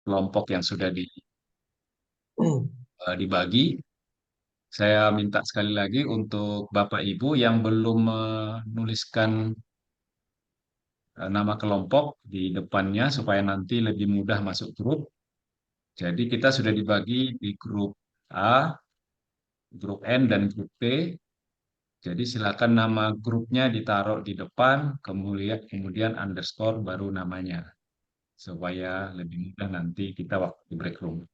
kelompok yang sudah dibagi. Saya minta sekali lagi untuk Bapak Ibu yang belum menuliskan nama kelompok di depannya supaya nanti lebih mudah masuk grup. Jadi kita sudah dibagi di grup A, grup N, dan grup P. Jadi silakan nama grupnya ditaruh di depan, kemudian underscore baru namanya. Supaya lebih mudah nanti kita waktu di break room.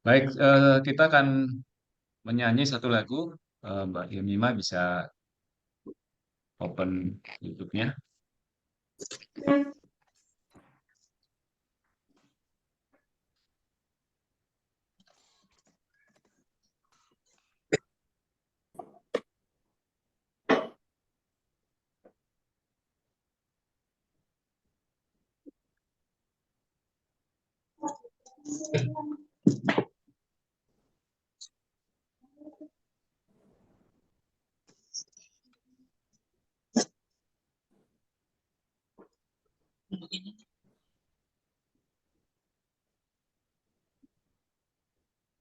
Baik, kita akan menyanyi satu lagu. Mbak Yemima bisa open YouTube-nya.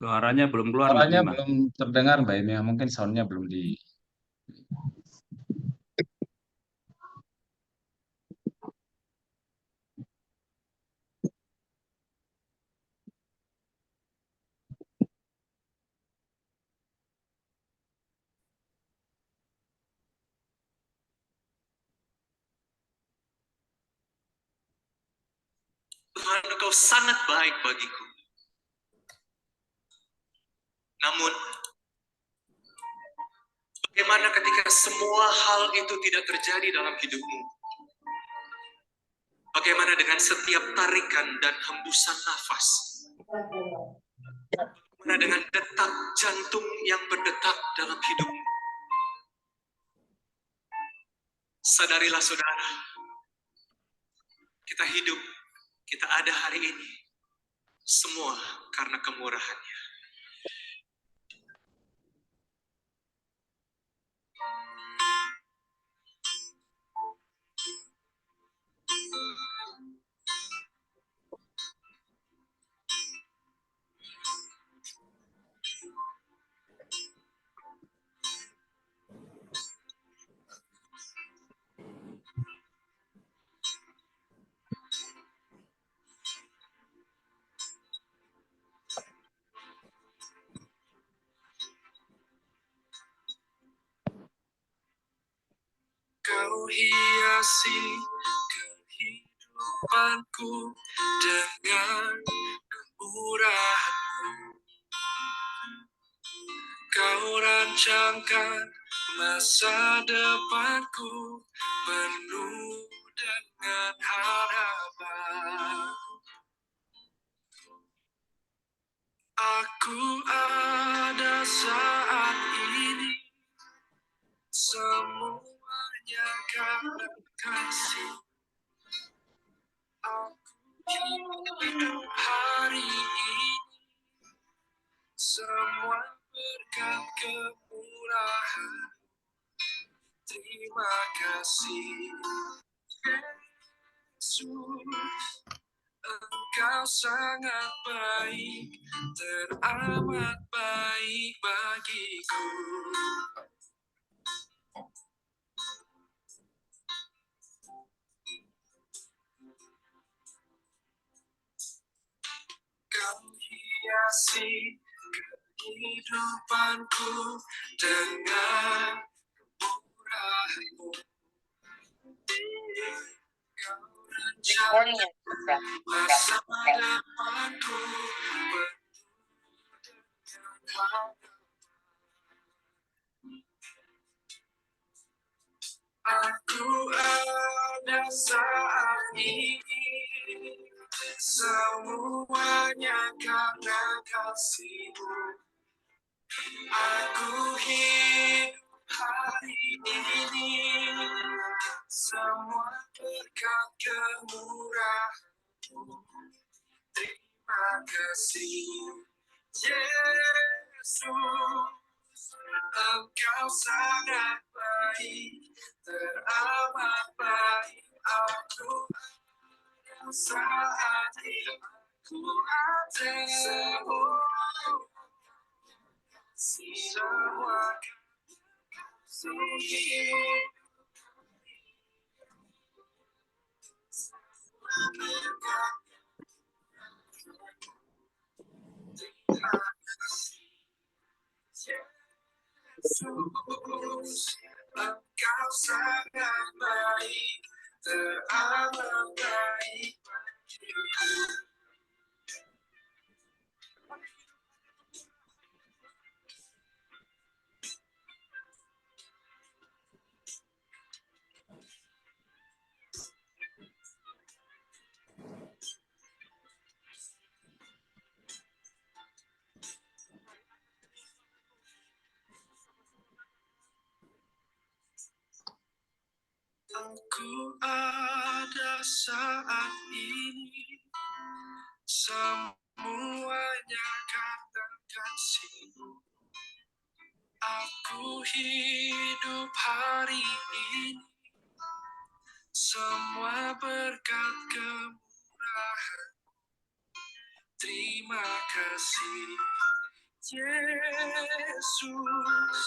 Suaranya belum keluar, Mbak Suaranya Mima. belum terdengar, Mbak Yemima. Mungkin soundnya belum di... Tuhan, Engkau sangat baik bagiku. Namun, bagaimana ketika semua hal itu tidak terjadi dalam hidupmu? Bagaimana dengan setiap tarikan dan hembusan nafas? Bagaimana dengan detak jantung yang berdetak dalam hidupmu? Sadarilah saudara, kita hidup, kita ada hari ini, semua karena kemurahan-Nya. Kau hiasi kehidupanku dengan kemurahan-Mu. Kau rancangkan masa depanku penuh dengan harapan. Aku ada saat ini, semuanya karena kasih. Aku hidup hari ini, semua berkat kemurahan. Terima kasih, Yesus. Engkau sangat baik, teramat baik bagiku. Kau hiasi kehidupanku dengan kemurahan-Mu. Kau rencanakan masa depanku penuh dengan harapan. Aku ada saat ini, semuanya karena kasih-Mu. Aku hidup hari ini, semua berkat kemurahan-Mu. Terima kasih, Yesus. Engkau sangat baik, teramat baik. Aku ada saat ini, semua kasih. Yesus, Engkau sangat baik, teramat baik. Aku ada saat ini, semuanya karena kasih-Mu. Aku hidup hari ini, semua berkat kemurahan. Terima kasih, Yesus.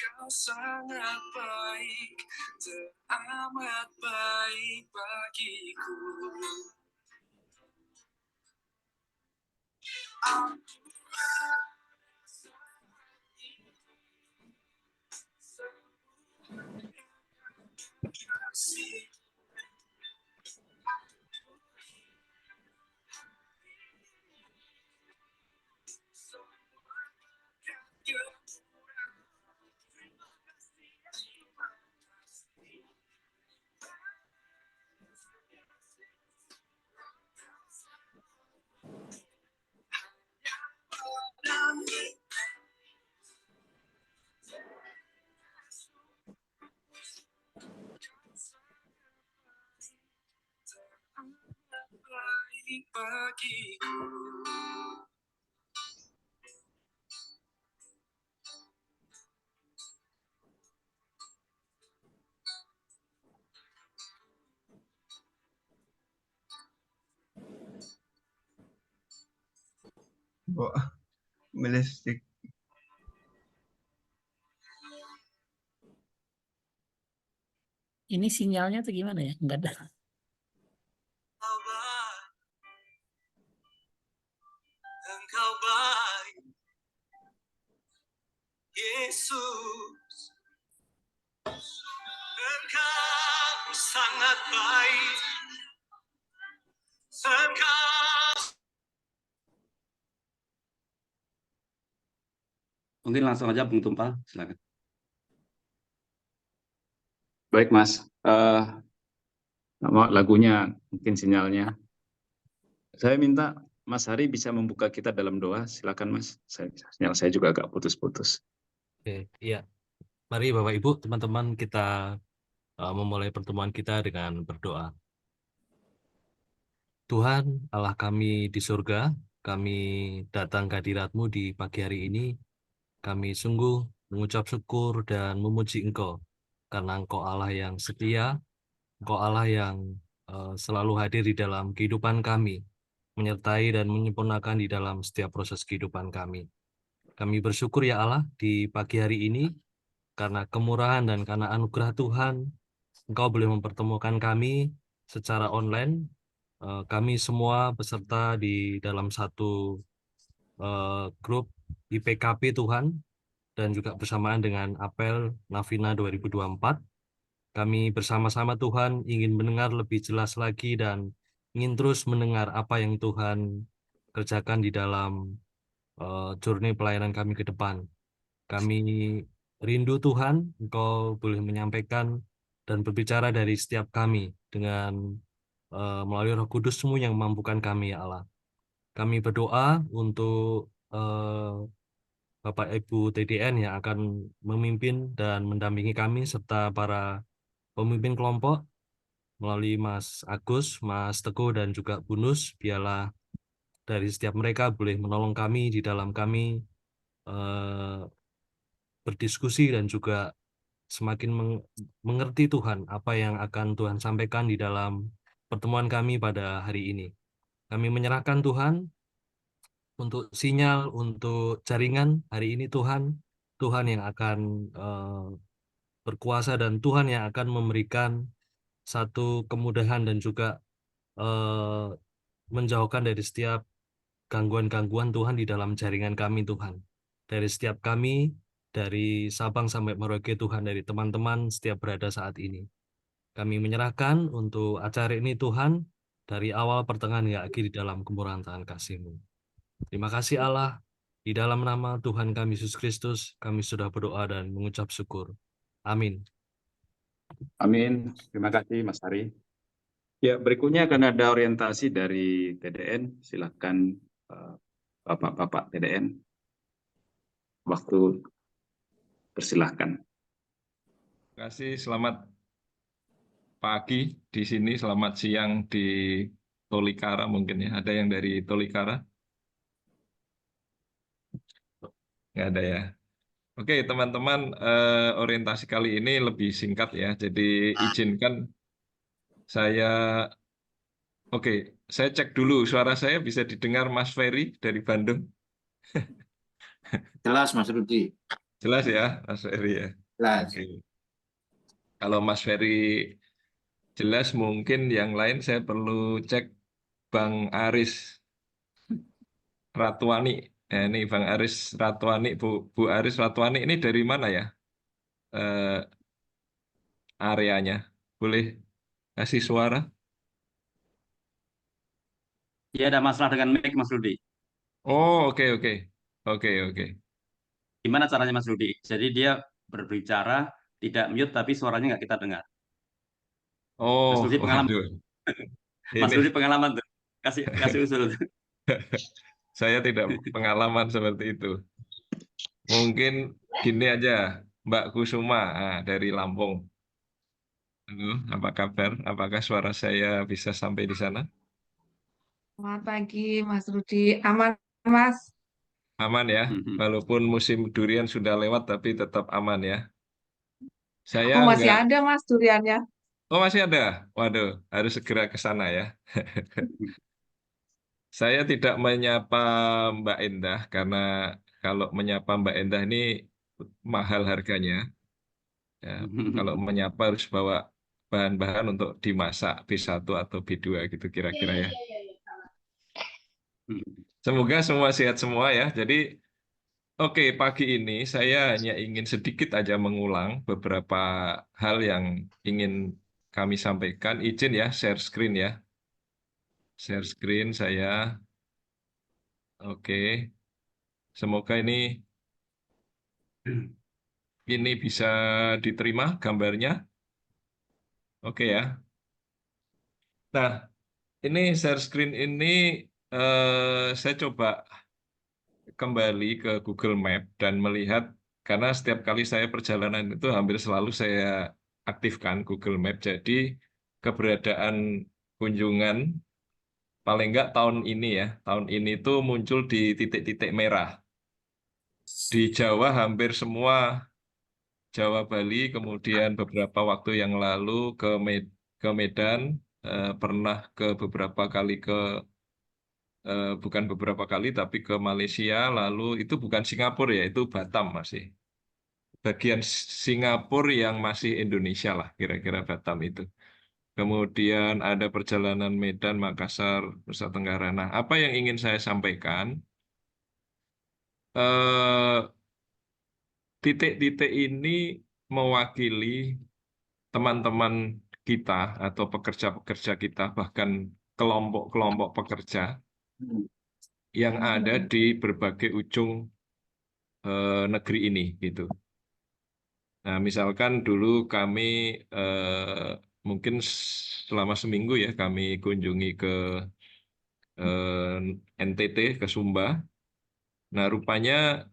Engkau sangat baik, teramat baik bagiku. Baik bagiku. Wah, melestik. Ini sinyalnya tuh gimana ya? Enggak ada. Engkau baik, Yesus. Engkau sangat baik. Engkau Mungkin langsung aja Bung Tumpal, silakan. Baik, Mas. Lagunya mungkin sinyalnya. Saya minta Mas Hari bisa membuka kita dalam doa. Silakan, Mas. Sinyal saya juga agak putus-putus. Oke, iya. Mari Bapak Ibu, teman-teman kita memulai pertemuan kita dengan berdoa. Tuhan Allah kami di surga, kami datang ke hadirat-Mu di pagi hari ini. Kami sungguh mengucap syukur dan memuji Engkau, karena Engkau Allah yang setia, Engkau Allah yang selalu hadir di dalam kehidupan kami, menyertai dan menyempurnakan di dalam setiap proses kehidupan kami. Kami bersyukur ya Allah di pagi hari ini, karena kemurahan dan karena anugerah Tuhan, Engkau boleh mempertemukan kami secara online. Kami semua beserta di dalam satu grup IPKP Tuhan, dan juga bersamaan dengan apel Navina 2024. Kami bersama-sama Tuhan ingin mendengar lebih jelas lagi dan ingin terus mendengar apa yang Tuhan kerjakan di dalam journey pelayanan kami ke depan. Kami rindu Tuhan, Engkau boleh menyampaikan dan berbicara dari setiap kami dengan melalui Roh Kudus-Mu yang memampukan kami, ya Allah. Kami berdoa untuk Bapak Ibu TDN yang akan memimpin dan mendampingi kami, serta para pemimpin kelompok melalui Mas Agus, Mas Teguh, dan juga Bunus. Biarlah dari setiap mereka boleh menolong kami di dalam kami berdiskusi dan juga semakin mengerti Tuhan apa yang akan Tuhan sampaikan di dalam pertemuan kami pada hari ini. Kami menyerahkan Tuhan untuk sinyal, untuk jaringan hari ini Tuhan, Tuhan yang akan berkuasa dan Tuhan yang akan memberikan satu kemudahan dan juga eh, menjauhkan dari setiap gangguan-gangguan Tuhan di dalam jaringan kami Tuhan. Dari setiap kami, dari Sabang sampai Merauke Tuhan, dari teman-teman setiap berada saat ini. Kami menyerahkan untuk acara ini Tuhan, dari awal pertengahan hingga akhir di dalam kemurahan tangan kasih-Mu. Terima kasih Allah, di dalam nama Tuhan kami Yesus Kristus, kami sudah berdoa dan mengucap syukur. Amin. Amin. Terima kasih Mas Hari. Ya, berikutnya akan ada orientasi dari TDN. Silakan Bapak-Bapak TDN. Waktu persilahkan. Terima kasih, selamat pagi di sini, selamat siang di Tolikara mungkin ya. Ada yang dari Tolikara? Nggak ada ya. Oke, teman-teman, orientasi kali ini lebih singkat ya. Jadi izinkan saya, oke, saya cek dulu suara saya bisa didengar Mas Ferry dari Bandung. Jelas Mas Rudi, Jelas ya, Mas Ferry ya. jelas. Oke. Kalau Mas Ferry jelas, mungkin yang lain saya perlu cek Bang Aris Ratuani. Ini Bang Aris Ratuani, Bu Aris Ratuani ini dari mana ya areanya? Boleh kasih suara? Ya, ada masalah dengan mic Mas Rudi. Oh, oke, oke. Oke, oke. Gimana caranya Mas Rudi? Jadi dia berbicara tidak mute tapi suaranya nggak kita dengar. Mas Oh, Rudi pengalaman, waduh. Mas Ini Rudi pengalaman tuh. Kasih usul. saya tidak pengalaman seperti itu. Mungkin gini aja, Mbak Kusuma dari Lampung. Halo, apa kabar? Apakah suara saya bisa sampai di sana? Selamat pagi, Mas Rudi. Aman, Mas? Aman ya, walaupun musim durian sudah lewat, tapi tetap aman ya. Saya Oh, masih nggak, ada, Mas, duriannya. oh masih ada. Waduh, harus segera ke sana ya. Saya tidak menyapa Mbak Endah karena kalau menyapa Mbak Endah ini mahal harganya. Ya, kalau menyapa harus bawa bahan-bahan untuk dimasak B1 atau B2 gitu kira-kira ya. Semoga semua sehat semua ya. Jadi oke, pagi ini saya hanya ingin sedikit aja mengulang beberapa hal yang ingin kami sampaikan. Izin ya, share screen ya. Share screen saya. Oke, semoga ini bisa diterima gambarnya. Oke ya. Nah, ini share screen ini saya coba kembali ke Google Map dan melihat, karena setiap kali saya perjalanan itu hampir selalu saya aktifkan Google Map. Jadi keberadaan kunjungan paling enggak tahun ini ya, tahun ini tuh muncul di titik-titik merah. Di Jawa hampir semua, Jawa Bali, kemudian beberapa waktu yang lalu ke Medan, pernah ke beberapa kali bukan beberapa kali tapi ke Malaysia, lalu itu bukan Singapura ya, itu Batam masih. Bagian Singapura yang masih Indonesia lah, kira-kira Batam itu. Kemudian ada perjalanan Medan, Makassar, Nusa Tenggara. Nah, apa yang ingin saya sampaikan, eh, titik-titik ini mewakili teman-teman kita atau pekerja-pekerja kita, bahkan kelompok-kelompok pekerja yang ada di berbagai ujung negeri ini gitu. Nah, misalkan dulu kami mungkin selama seminggu ya kami kunjungi ke NTT, ke Sumba. Nah, rupanya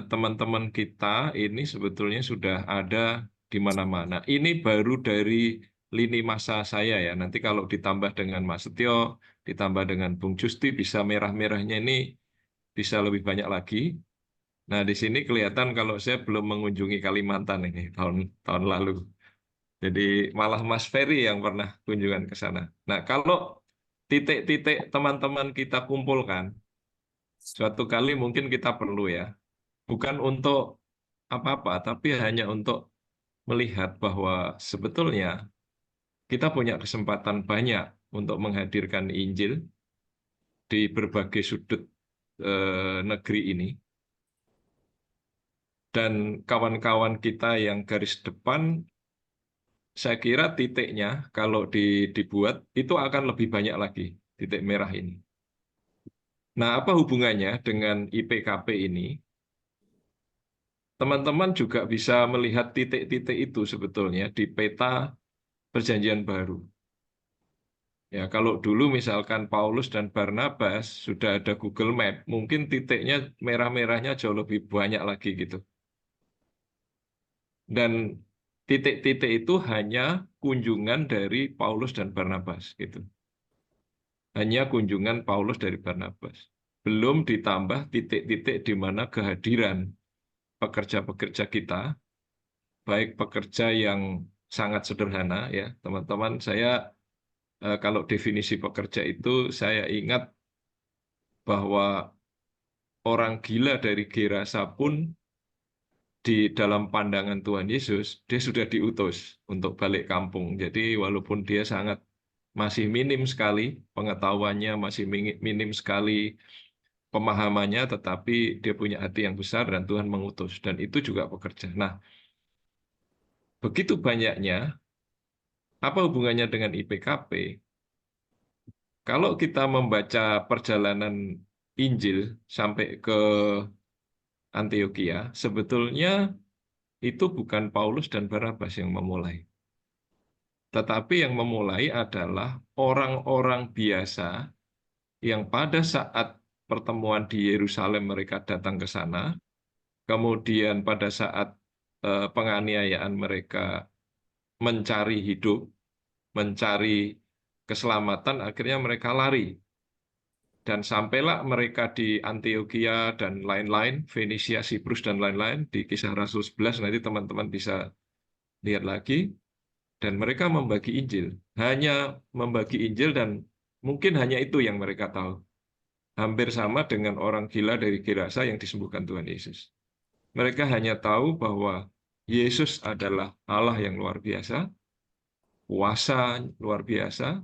teman-teman kita ini sebetulnya sudah ada di mana-mana. Ini baru dari lini masa saya ya. Nanti kalau ditambah dengan Mas Setio, ditambah dengan Bung Justi, bisa merah-merahnya ini bisa lebih banyak lagi. Nah, di sini kelihatan kalau saya belum mengunjungi Kalimantan ini tahun lalu. Jadi malah Mas Ferry yang pernah kunjungan ke sana. Nah, kalau titik-titik teman-teman kita kumpulkan, Suatu kali mungkin kita perlu ya, bukan untuk apa-apa, tapi hanya untuk melihat bahwa sebetulnya kita punya kesempatan banyak untuk menghadirkan Injil di berbagai sudut negeri ini. Dan kawan-kawan kita yang garis depan, saya kira titiknya kalau dibuat itu akan lebih banyak lagi, titik merah ini. Nah, apa hubungannya dengan IPKP ini? Teman-teman juga bisa melihat titik-titik itu sebetulnya di peta Perjanjian Baru. Ya, kalau dulu misalkan Paulus dan Barnabas sudah ada Google Map, mungkin titiknya merah-merahnya jauh lebih banyak lagi gitu. Dan titik-titik itu hanya kunjungan dari Paulus dan Barnabas gitu. Hanya kunjungan Paulus dari Barnabas. Belum ditambah titik-titik di mana kehadiran pekerja-pekerja kita, baik pekerja yang sangat sederhana ya, teman-teman, saya kalau definisi pekerja itu saya ingat bahwa orang gila dari Gerasa pun di dalam pandangan Tuhan Yesus, dia sudah diutus untuk balik kampung. Jadi walaupun dia masih minim sekali pengetahuannya, masih minim sekali pemahamannya, tetapi dia punya hati yang besar dan Tuhan mengutus. Dan itu juga pekerja. Nah, begitu banyaknya, apa hubungannya dengan IPKP? Kalau kita membaca perjalanan Injil sampai ke Antioquia, sebetulnya itu bukan Paulus dan Barnabas yang memulai. Tetapi yang memulai adalah orang-orang biasa yang pada saat pertemuan di Yerusalem mereka datang ke sana, kemudian pada saat penganiayaan mereka mencari hidup, mencari keselamatan, akhirnya mereka lari. Dan sampailah mereka di Antioquia dan lain-lain, Fenisia, Siprus, dan lain-lain, di Kisah Rasul 11, nanti teman-teman bisa lihat lagi. Dan mereka membagi Injil. Hanya membagi Injil dan mungkin hanya itu yang mereka tahu. Hampir sama dengan orang gila dari Gerasa yang disembuhkan Tuhan Yesus. Mereka hanya tahu bahwa Yesus adalah Allah yang luar biasa, kuasa luar biasa,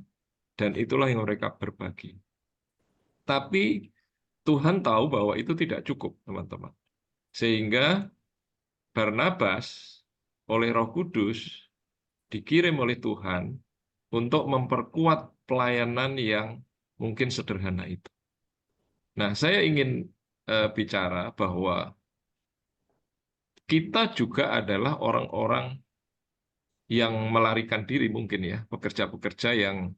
dan itulah yang mereka berbagi. Tapi Tuhan tahu bahwa itu tidak cukup, teman-teman. Sehingga Barnabas oleh Roh Kudus dikirim oleh Tuhan untuk memperkuat pelayanan yang mungkin sederhana itu. Nah, saya ingin bicara bahwa kita juga adalah orang-orang yang melarikan diri mungkin ya, pekerja-pekerja yang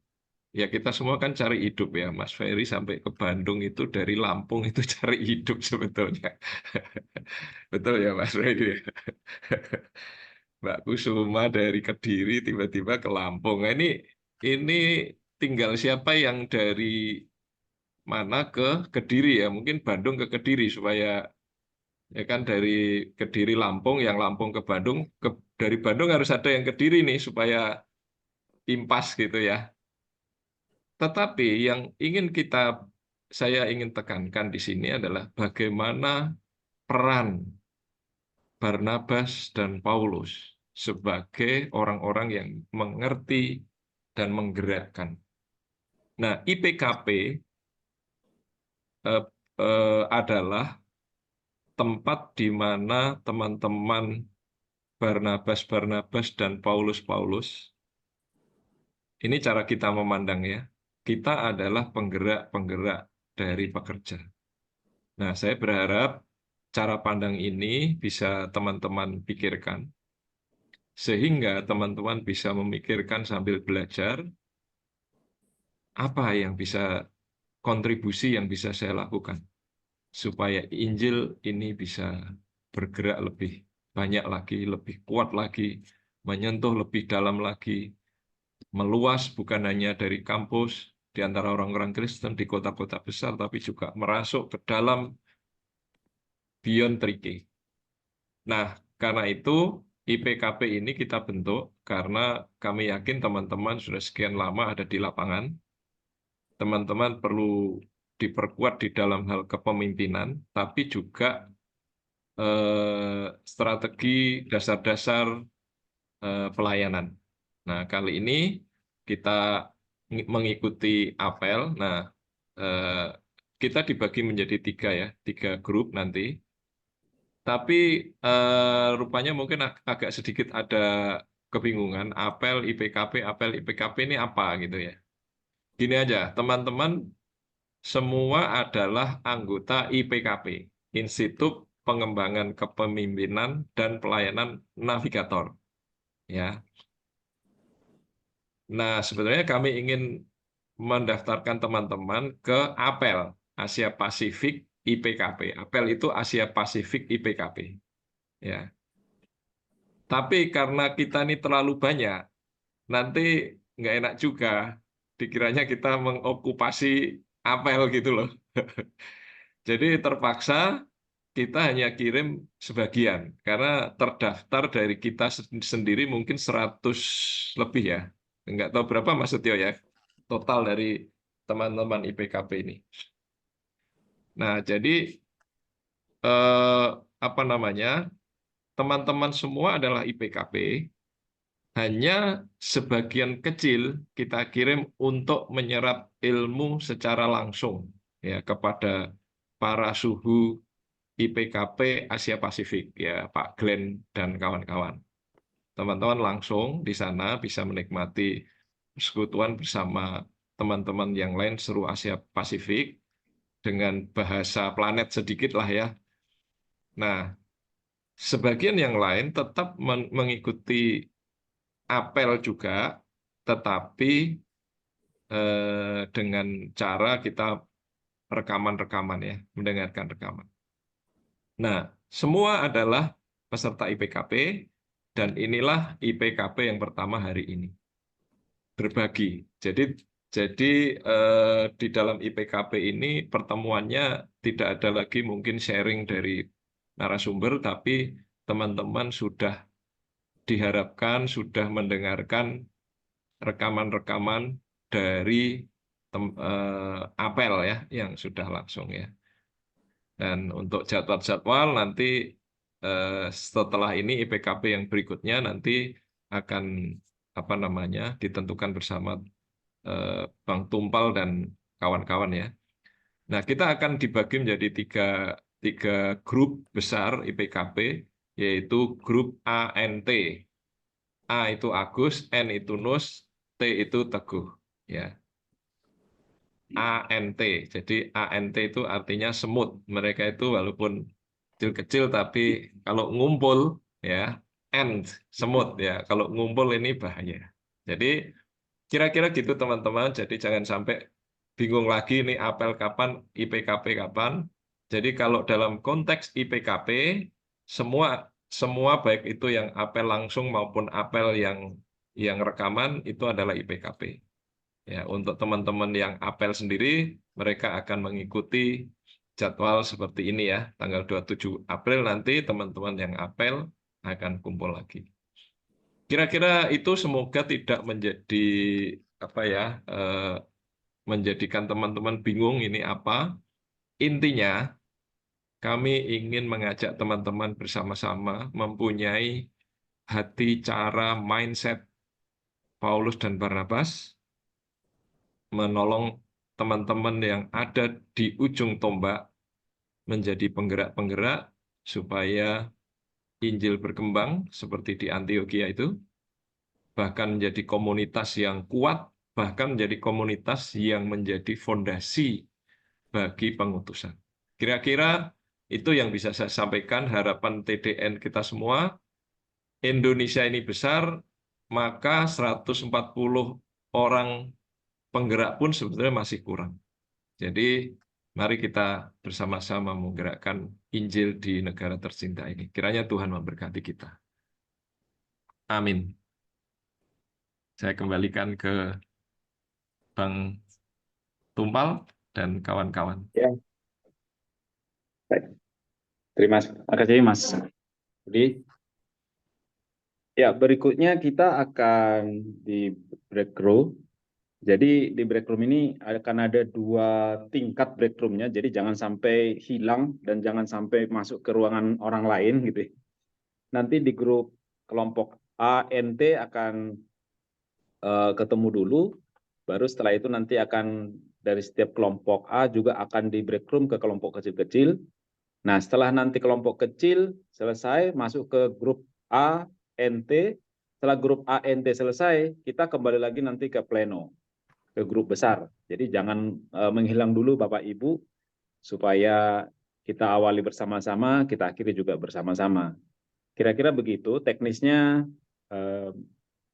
ya kita semua kan cari hidup ya, Mas Ferry sampai ke Bandung itu dari Lampung itu cari hidup sebetulnya. Betul ya Mas Ferry ya? Mbak Kusuma dari Kediri tiba-tiba ke Lampung. Nah, ini tinggal siapa yang dari mana ke Kediri ya, mungkin Bandung ke Kediri supaya ya kan dari Kediri Lampung, yang Lampung ke Bandung, dari Bandung harus ada yang Kediri nih supaya impas gitu ya. Tetapi yang saya ingin tekankan di sini adalah bagaimana peran Barnabas dan Paulus sebagai orang-orang yang mengerti dan menggerakkan. Nah, IPKP adalah tempat di mana teman-teman Barnabas dan Paulus, ini cara kita memandang ya, kita adalah penggerak-penggerak dari pekerja. Nah, saya berharap cara pandang ini bisa teman-teman pikirkan, sehingga teman-teman bisa memikirkan sambil belajar, apa yang kontribusi yang bisa saya lakukan, supaya Injil ini bisa bergerak lebih banyak lagi, lebih kuat lagi, menyentuh lebih dalam lagi, meluas bukan hanya dari kampus, di antara orang-orang Kristen di kota-kota besar, tapi juga merasuk ke dalam beyond 3K. Nah, karena itu IPKP ini kita bentuk karena kami yakin teman-teman sudah sekian lama ada di lapangan. Teman-teman perlu diperkuat di dalam hal kepemimpinan, tapi juga strategi dasar-dasar pelayanan. Nah, kali ini kita mengikuti apel. Nah, kita dibagi menjadi 3 ya, 3 grup nanti. Tapi rupanya mungkin agak sedikit ada kebingungan, apel IPKP ini apa gitu ya. Gini aja, teman-teman semua adalah anggota IPKP, Institut Pengembangan Kepemimpinan dan Pelayanan Navigator. Ya. Nah, sebenarnya kami ingin mendaftarkan teman-teman ke apel Asia Pasifik IPKP. Apel itu Asia Pasifik IPKP. Ya. Tapi karena kita ini terlalu banyak, nanti nggak enak juga. Dikiranya kita mengokupasi apel gitu loh. Jadi terpaksa kita hanya kirim sebagian, karena terdaftar dari kita sendiri mungkin 100 lebih ya. Nggak tahu berapa Mas Setio ya, total dari teman-teman IPKP ini. Nah, jadi apa namanya, teman-teman semua adalah IPKP, hanya sebagian kecil kita kirim untuk menyerap ilmu secara langsung ya kepada para suhu IPKP Asia Pasifik ya Pak Glenn dan kawan-kawan. Teman-teman langsung di sana bisa menikmati persekutuan bersama teman-teman yang lain seluruh Asia Pasifik dengan bahasa planet sedikit lah ya. Nah, sebagian yang lain tetap mengikuti apel juga, tetapi dengan cara kita rekaman-rekaman ya, mendengarkan rekaman. Nah, semua adalah peserta IPKP, dan inilah IPKP yang pertama hari ini. Berbagi. Jadi di dalam IPKP ini pertemuannya tidak ada lagi mungkin sharing dari narasumber, tapi teman-teman sudah diharapkan sudah mendengarkan rekaman-rekaman dari apel ya yang sudah langsung ya. Dan untuk jadwal-jadwal nanti setelah ini IPKP yang berikutnya nanti akan apa namanya ditentukan bersama Bang Tumpal dan kawan-kawan ya. Nah, kita akan dibagi menjadi tiga grup besar IPKP, yaitu grup ANT. A itu Agus, N itu Nus, T itu Teguh. Ya. ANT. Jadi ANT itu artinya semut. Mereka itu walaupun kecil-kecil tapi kalau ngumpul ya ant semut ya. Kalau ngumpul ini bahaya. Jadi kira-kira gitu teman-teman. Jadi jangan sampai bingung lagi ini apel kapan, IPKP kapan. Jadi kalau dalam konteks IPKP semua baik itu yang apel langsung maupun apel yang rekaman itu adalah IPKP. Ya, untuk teman-teman yang apel sendiri, mereka akan mengikuti jadwal seperti ini ya. Tanggal 27 April nanti teman-teman yang apel akan kumpul lagi. Kira-kira itu semoga tidak menjadi apa ya, menjadikan teman-teman bingung ini apa. Intinya, kami ingin mengajak teman-teman bersama-sama mempunyai hati cara mindset Paulus dan Barnabas, menolong teman-teman yang ada di ujung tombak menjadi penggerak-penggerak supaya Injil berkembang seperti di Antioquia itu, bahkan menjadi komunitas yang kuat, bahkan menjadi komunitas yang menjadi fondasi bagi pengutusan. Kira-kira itu yang bisa saya sampaikan, harapan TDN kita semua. Indonesia ini besar, maka 140 orang penggerak pun sebetulnya masih kurang. Jadi mari kita bersama-sama menggerakkan Injil di negara tercinta ini. Kiranya Tuhan memberkati kita. Amin. Saya kembalikan ke Bang Tumpal dan kawan-kawan. Ya. Baik. Terima kasih Mas Budi. Ya, berikutnya kita akan di break room Jadi di break room ini akan ada 2 tingkat break roomnya, jadi jangan sampai hilang dan jangan sampai masuk ke ruangan orang lain gitu ya. Nanti di grup kelompok A, N, T akan ketemu dulu, baru setelah itu nanti akan dari setiap kelompok A juga akan di break room ke kelompok kecil-kecil. Nah, setelah nanti kelompok kecil selesai, masuk ke grup A, N, T. Setelah grup A, N, T selesai, kita kembali lagi nanti ke pleno, ke grup besar. Jadi jangan menghilang dulu Bapak Ibu, supaya kita awali bersama-sama, kita akhiri juga bersama-sama. Kira-kira begitu teknisnya.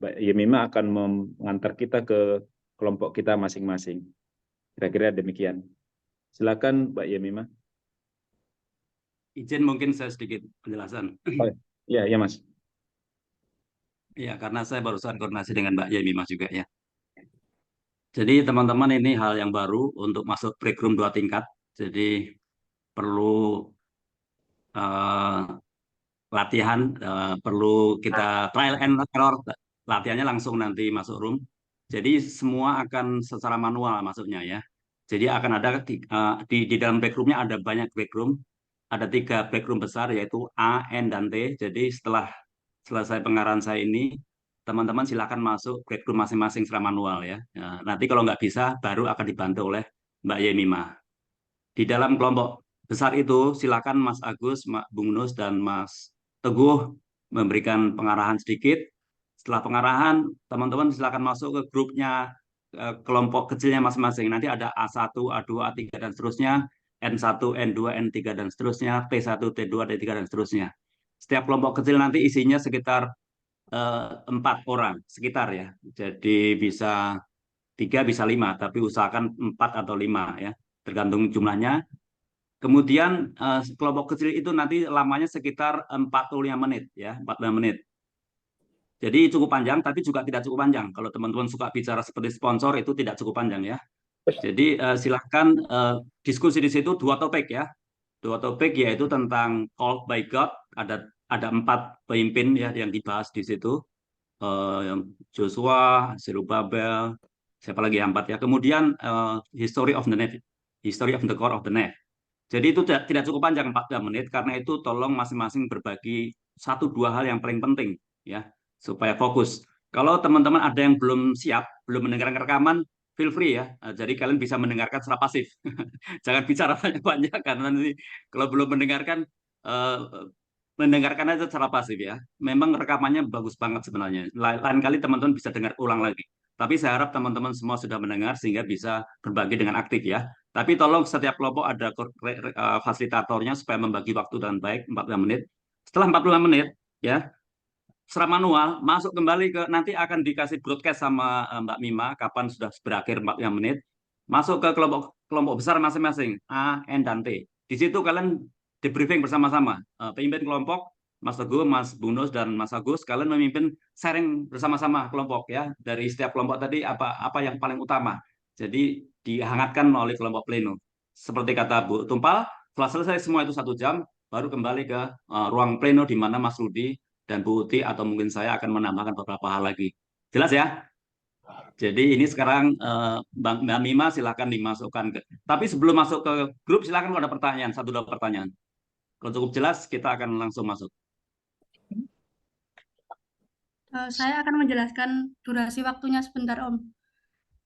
Mbak Yemima akan mengantar kita ke kelompok kita masing-masing. Kira-kira demikian. Silakan Mbak Yemima. Izin mungkin saya sedikit penjelasan. Ya, ya Mas. Ya, karena saya barusan koordinasi dengan Mbak Yemi Mas juga ya. Jadi teman-teman ini hal yang baru untuk masuk break room 2 tingkat. Jadi perlu eh, latihan, perlu kita trial and error. Latihannya langsung nanti masuk room. Jadi semua akan secara manual masuknya ya. Jadi akan ada di dalam break roomnya ada banyak break room. Ada 3 break room besar yaitu A, N, dan T. Jadi setelah selesai pengarahan saya ini, teman-teman silakan masuk break room masing-masing secara manual ya. Nah, nanti kalau nggak bisa, baru akan dibantu oleh Mbak Yemima. Di dalam kelompok besar itu, silakan Mas Agus, Bung Nus, dan Mas Teguh memberikan pengarahan sedikit. Setelah pengarahan, teman-teman silakan masuk ke grupnya, kelompok kecilnya masing-masing. Nanti ada A1, A2, A3, dan seterusnya, N1, N2, N3, dan seterusnya, T1, T2, T3, dan seterusnya. Setiap kelompok kecil nanti isinya sekitar 4 orang, sekitar ya. Jadi bisa 3, bisa 5, tapi usahakan 4 atau 5 ya, tergantung jumlahnya. Kemudian kelompok kecil itu nanti lamanya sekitar 45 menit ya, 45 menit. Jadi cukup panjang, tapi juga tidak cukup panjang. Kalau teman-teman suka bicara seperti sponsor, itu tidak cukup panjang ya. Jadi silahkan diskusi di situ 2 topik ya. 2 topik yaitu tentang called by God. Ada 4 pemimpin ya yang dibahas di situ. Joshua, Zerubbabel, siapa lagi yang 4 ya. Kemudian History of the Nave, History of the God of the Nave. Jadi itu tidak cukup panjang 40 menit, karena itu tolong masing-masing berbagi 1-2 hal yang paling penting ya, supaya fokus. Kalau teman-teman ada yang belum siap, belum mendengarkan rekaman, feel free ya. Jadi kalian bisa mendengarkan secara pasif. Jangan bicara banyak-banyak, karena nanti kalau belum mendengarkan, eh, mendengarkan aja secara pasif ya. Memang rekamannya bagus banget sebenarnya. Lain kali teman-teman bisa dengar ulang lagi. Tapi saya harap teman-teman semua sudah mendengar sehingga bisa berbagi dengan aktif ya. Tapi tolong setiap kelompok ada fasilitatornya supaya membagi waktu dengan baik 45 menit. Setelah 45 menit ya, secara manual masuk kembali ke, nanti akan dikasih broadcast sama Mbak Mima kapan sudah berakhir 45 menit. Masuk ke kelompok kelompok besar masing-masing A, N, dan T. Di situ kalian debriefing bersama-sama. Pemimpin kelompok Mas Teguh, Mas Bunus, dan Mas Agus, kalian memimpin sharing bersama-sama kelompok ya. Dari setiap kelompok tadi apa yang paling utama. Jadi dihangatkan oleh kelompok pleno. Seperti kata Bu Tumpal, setelah selesai semua itu 1 jam, baru kembali ke ruang pleno di mana Mas Rudi dan Bu Uti atau mungkin saya akan menambahkan beberapa hal lagi. Jelas ya? Jadi ini sekarang Mbak Mima silakan dimasukkan ke. Tapi sebelum masuk ke grup, silakan kalau ada pertanyaan, 1-2 pertanyaan. Kalau cukup jelas, kita akan langsung masuk. Saya akan menjelaskan durasi waktunya sebentar, Om.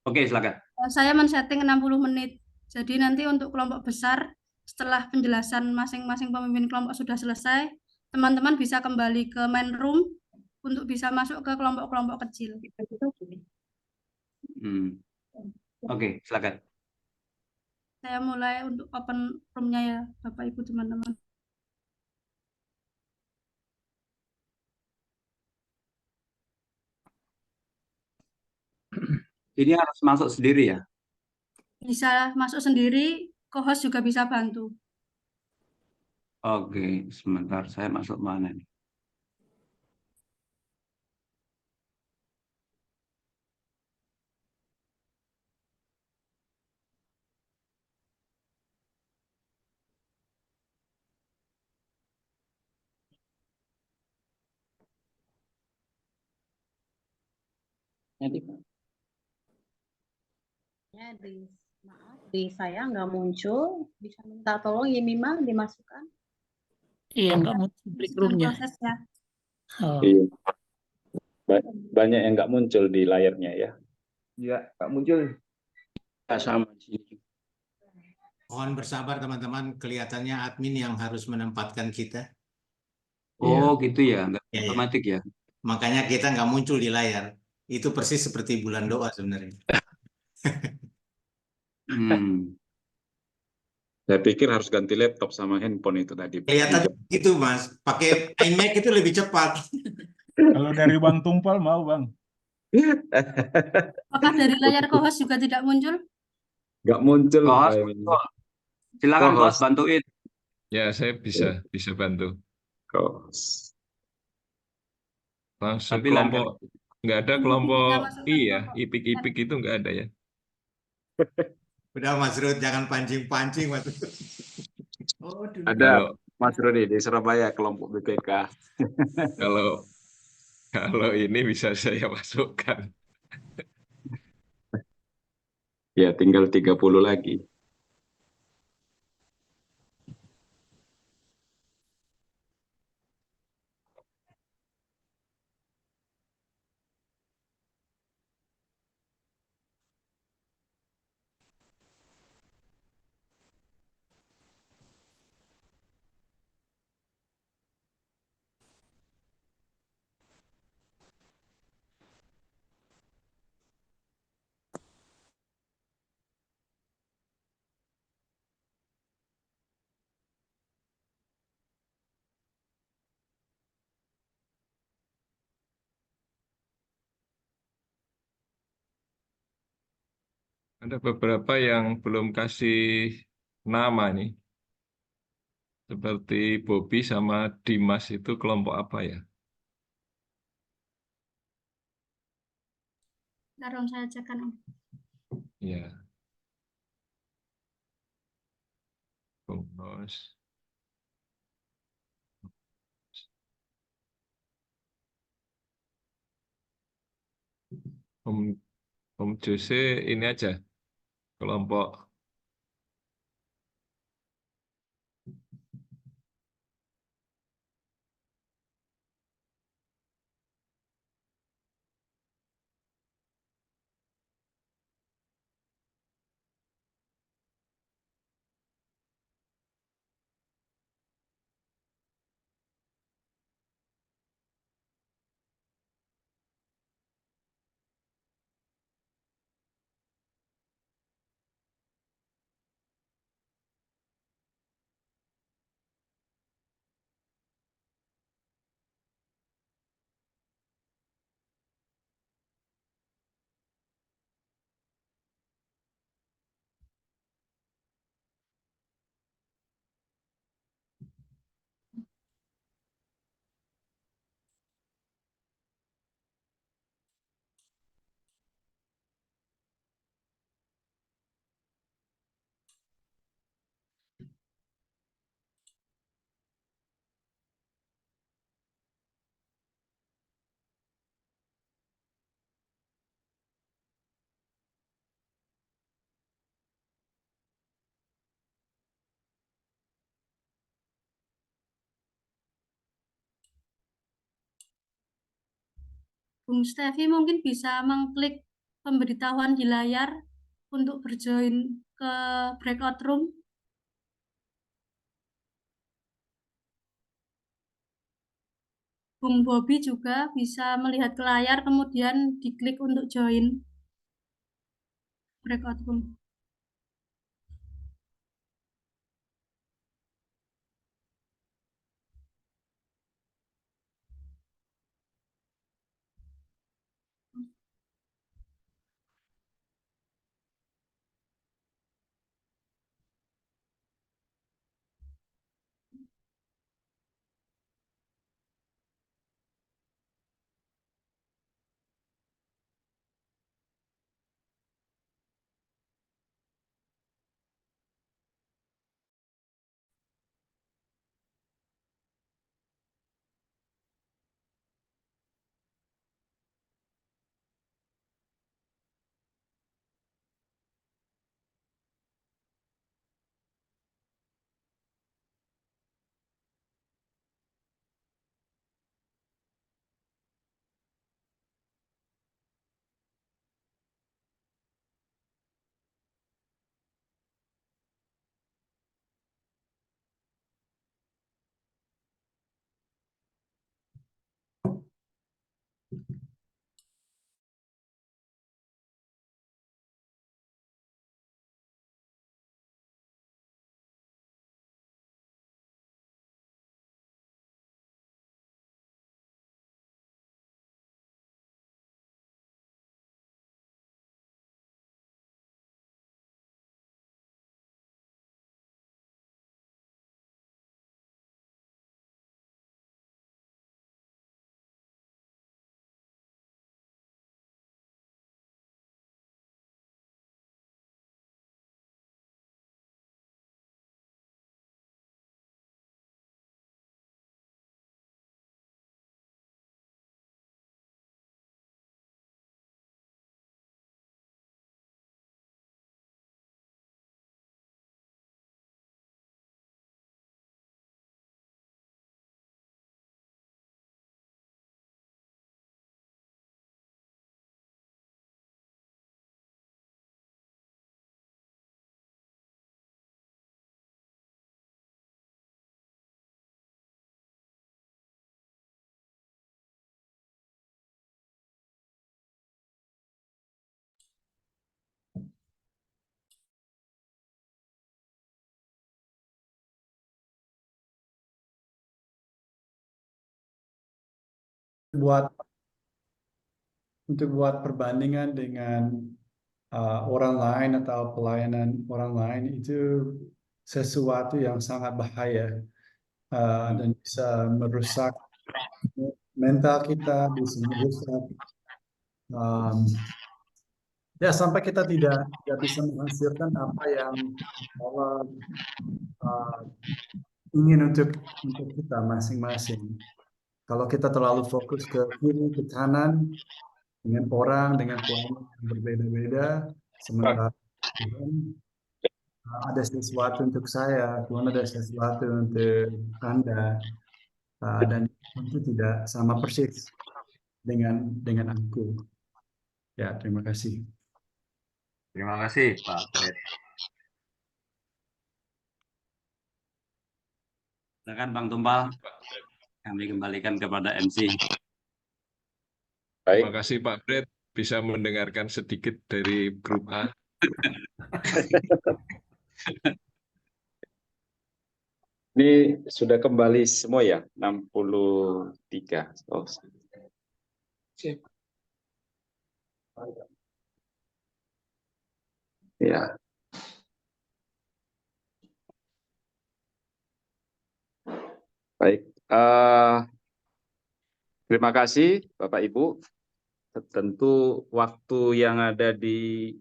Oke, silakan. Saya men-setting 60 menit. Jadi nanti untuk kelompok besar, setelah penjelasan masing-masing pemimpin kelompok sudah selesai, teman-teman bisa kembali ke main room untuk bisa masuk ke kelompok-kelompok kecil. Oke, silakan. Saya mulai untuk open room-nya ya, Bapak Ibu teman-teman. Ini harus masuk sendiri ya? Bisa masuk sendiri, co-host juga bisa bantu. Oke, sebentar saya masuk mana nih? Ya, maaf, di saya nggak muncul. Bisa minta tolong Yemima dimasukkan. Iya, nggak muncul Sedang breakroomnya. proses ya. Oh, Iya, banyak yang nggak muncul di layarnya ya. Iya, nggak muncul. Sama di sini. Mohon bersabar teman-teman, kelihatannya admin yang harus menempatkan kita. Oh Iya. gitu ya, nggak Ya, ya. otomatis ya. Makanya kita nggak muncul di layar. Itu persis seperti bulan doa sebenarnya. Hmm. Saya pikir harus ganti laptop sama handphone itu tadi. Kelihatan gitu Mas, pakai iMac itu lebih cepat. Kalau dari Bang Tumpal mau Bang. Apakah dari layar co-host juga tidak muncul? Nggak muncul. Kos, silakan kos Co-host. bantuin. Ya, saya bisa bantu. Kos. Langsung Tapi kelompok, nggak ada Bung Bobi kelompok bisa masukkan I ya, kelompok ipik-ipik itu nggak ada ya. Udah Mas Rud, jangan pancing-pancing Mas. Oh, Ada Kalau Mas Rudi di Surabaya kelompok BPK. kalau kalau ini bisa saya masukkan. Ya, tinggal 30 lagi. Ada beberapa yang belum kasih nama nih. Seperti Bobby sama Dimas itu kelompok apa ya? Ntar saya cekkan Om. Ya, Bung Nos. Om Om Jose ini aja kelompok Bung Stevi mungkin bisa mengklik pemberitahuan di layar untuk berjoin ke breakout room. Bung Bobi juga bisa melihat ke layar kemudian diklik untuk join breakout room. buat perbandingan dengan orang lain atau pelayanan orang lain itu sesuatu yang sangat bahaya dan bisa merusak mental kita, bisa merusak ya sampai kita tidak bisa menghasilkan apa yang Allah ingin untuk kita masing-masing. Kalau kita terlalu fokus ke kiri, ke kanan, dengan orang, dengan pelayanan yang berbeda-beda, sementara Tuhan ada sesuatu untuk saya, Tuhan ada sesuatu untuk Anda, dan itu tidak sama persis dengan aku. Ya, terima kasih. Terima kasih, Pak Fred. Silakan Bang Tumpal, kami kembalikan kepada MC. Terima kasih Pak Fred, bisa mendengarkan sedikit dari grup A. Ini sudah kembali semua ya, 63. Oh. Siap. Ya. Baik. Terima kasih Bapak Ibu. Tentu waktu yang ada di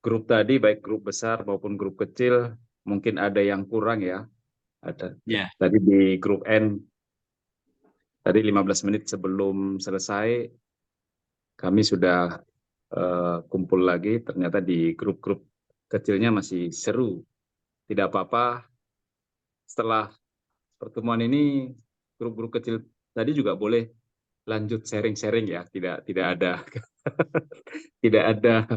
grup tadi, baik grup besar maupun grup kecil, mungkin ada yang kurang ya. Ada. Tadi di grup N, tadi 15 menit sebelum selesai, kami sudah kumpul lagi. Ternyata di grup-grup kecilnya masih seru. Tidak apa-apa. Setelah pertemuan ini, grup-grup kecil tadi juga boleh lanjut sharing-sharing ya. Tidak ada tidak ada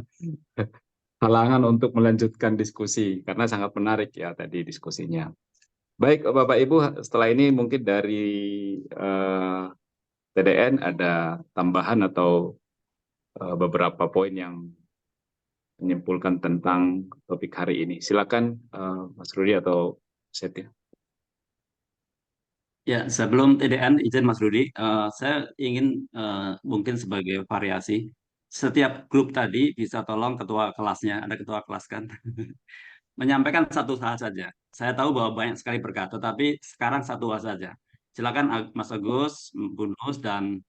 halangan untuk melanjutkan diskusi karena sangat menarik ya tadi diskusinya. Baik Bapak Ibu, setelah ini mungkin dari TDN ada tambahan atau beberapa poin yang menyimpulkan tentang topik hari ini. Silakan Mas Rudi atau Setia. Ya, sebelum TDN, izin Mas Rudi, saya ingin mungkin sebagai variasi, setiap grup tadi bisa tolong ketua kelasnya, ada ketua kelas kan, menyampaikan satu hal saja. Saya tahu bahwa banyak sekali berkat, tetapi sekarang satu hal saja. Silakan Mas Agus, Bu Nus, dan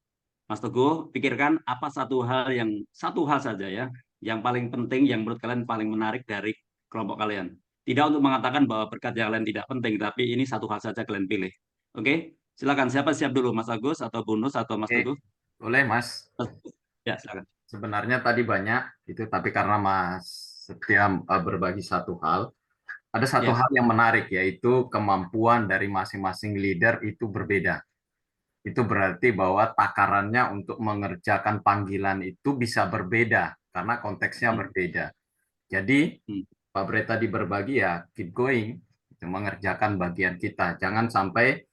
Mas Teguh, pikirkan apa satu hal saja ya, yang paling penting, yang menurut kalian paling menarik dari kelompok kalian. Tidak untuk mengatakan bahwa berkat yang lain tidak penting, tapi ini satu hal saja kalian pilih. Oke, silakan. Siapa siap dulu, Mas Agus atau Bu Nus atau Mas Teguh? Boleh, Mas. Ya, silakan. Sebenarnya tadi banyak itu, tapi karena Mas Setia berbagi satu hal, ada satu hal yang menarik, yaitu kemampuan dari masing-masing leader itu berbeda. Itu berarti bahwa takarannya untuk mengerjakan panggilan itu bisa berbeda karena konteksnya berbeda. Jadi Pak Bre tadi berbagi ya keep going, mengerjakan bagian kita. Jangan sampai